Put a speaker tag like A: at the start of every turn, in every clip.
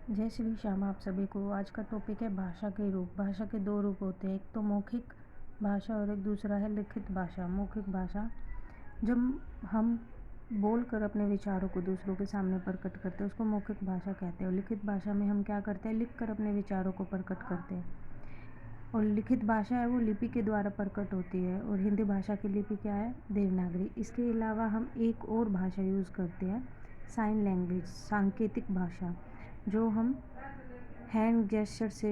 A: जय श्री श्याम आप सभी को। आज का टॉपिक है भाषा के रूप। भाषा के दो रूप होते हैं, एक तो मौखिक भाषा और एक दूसरा है लिखित भाषा। मौखिक भाषा जब हम बोलकर अपने विचारों को दूसरों के सामने प्रकट करते हैं उसको मौखिक भाषा कहते हैं। और लिखित भाषा में हम क्या करते हैं, लिखकर अपने विचारों को प्रकट करते हैं। और लिखित भाषा है वो लिपि के द्वारा प्रकट होती है। और हिंदी भाषा की लिपि क्या है, देवनागरी। इसके अलावा हम एक और भाषा यूज़ करते हैं, साइन लैंग्वेज, सांकेतिक भाषा, जो हम हैंड जेस्चर से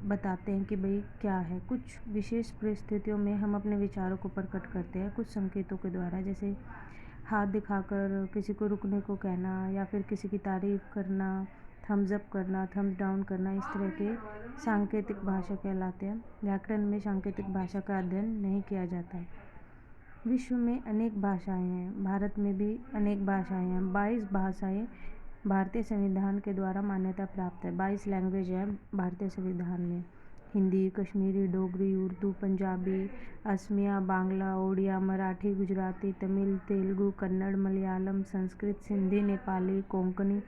A: बताते हैं कि भाई क्या है। कुछ विशेष परिस्थितियों में हम अपने विचारों को प्रकट करते हैं कुछ संकेतों के द्वारा, जैसे हाथ दिखाकर किसी को रुकने को कहना या फिर किसी की तारीफ़ करना, थम्स अप करना, थम्स डाउन करना, इस तरह के सांकेतिक भाषा कहलाते हैं। व्याकरण में सांकेतिक भाषा का अध्ययन नहीं किया जाता। विश्व में अनेक भाषाएं हैं, भारत में भी अनेक भाषाएं हैं। 22 भाषाएं भारतीय संविधान के द्वारा मान्यता प्राप्त है। 22 लैंग्वेज है भारतीय संविधान में। हिंदी, कश्मीरी, डोगरी, उर्दू, पंजाबी, असमिया, बांग्ला, ओडिया, मराठी, गुजराती, तमिल, तेलुगु, कन्नड़, मलयालम, संस्कृत, सिंधी, नेपाली, कोंकणी,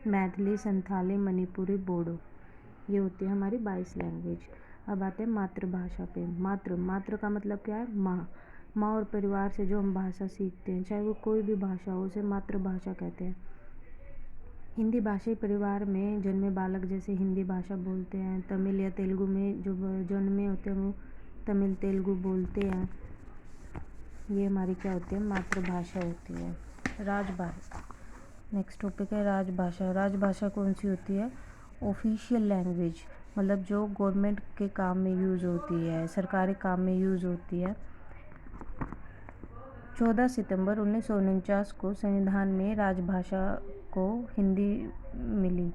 A: मैथिली, संथाली, मणिपुरी, बोडो। ये होती है हमारी 22 लैंग्वेज। अब आते हैं मातृभाषा पे। मातृ का मतलब क्या है, माँ। माँ और परिवार से जो हम भाषा सीखते हैं, चाहे वो कोई भी भाषा हो, उसे मातृभाषा कहते हैं। हिंदी भाषी परिवार में जन्मे बालक जैसे हिंदी भाषा बोलते हैं। तमिल या तेलुगु में जो जन्मे होते हैं वो तमिल तेलुगु बोलते हैं। ये हमारी क्या होती है, मातृभाषा होती है। राजभाषा, नेक्स्ट टॉपिक है राजभाषा। राजभाषा कौन सी होती है, ऑफिशियल लैंग्वेज, मतलब जो गवर्नमेंट के काम में यूज़ होती है, सरकारी काम में यूज़ होती है। 14 सितंबर 1949 को संविधान में राजभाषा को हिंदी मिली,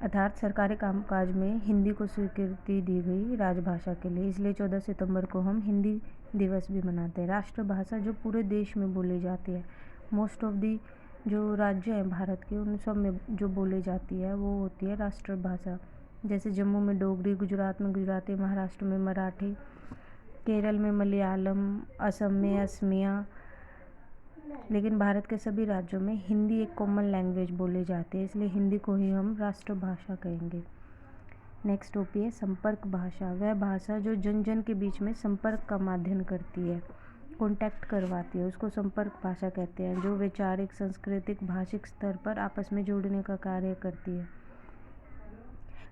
A: अर्थात सरकारी कामकाज में हिंदी को स्वीकृति दी गई राजभाषा के लिए। इसलिए 14 सितंबर को हम हिंदी दिवस भी मनाते हैं। राष्ट्रभाषा जो पूरे देश में बोली जाती है, मोस्ट ऑफ दी जो राज्य हैं भारत के, उन सब में जो बोली जाती है वो होती है राष्ट्रभाषा। जैसे जम्मू में डोगरी, गुजरात में गुजराती, महाराष्ट्र में मराठी, केरल में मलयालम, असम में असमिया। लेकिन भारत के सभी राज्यों में हिंदी एक कॉमन लैंग्वेज बोली जाती है, इसलिए हिंदी को ही हम राष्ट्रभाषा कहेंगे। नेक्स्ट टॉपिक है संपर्क भाषा। वह भाषा जो जन जन के बीच में संपर्क का माध्यम करती है, कॉन्टैक्ट करवाती है, उसको संपर्क भाषा कहते हैं। जो वैचारिक, सांस्कृतिक, भाषिक स्तर पर आपस में जोड़ने का कार्य करती है।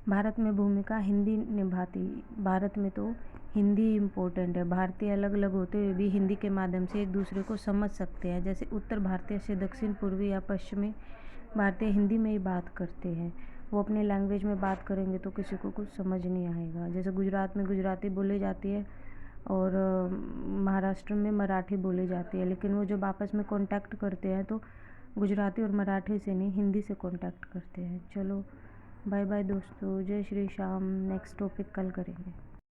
A: भारत में भूमिका हिंदी निभाती। भारत में तो हिंदी इम्पोर्टेंट है। भारतीय अलग अलग होते हुए भी हिंदी के माध्यम से एक दूसरे को समझ सकते हैं। जैसे उत्तर भारतीय से दक्षिण पूर्वी या पश्चिमी भारतीय हिंदी में ही बात करते हैं। वो अपने लैंग्वेज में बात करेंगे तो किसी को कुछ समझ नहीं आएगा। जैसे गुजरात में गुजराती बोली जाती है और महाराष्ट्र में मराठी बोली जाती है, लेकिन वो जब आपस में कॉन्टैक्ट करते हैं तो गुजराती और मराठी से नहीं, हिंदी से कॉन्टैक्ट करते हैं। चलो बाय बाय दोस्तों, जय श्री श्याम। नेक्स्ट टॉपिक कल करेंगे।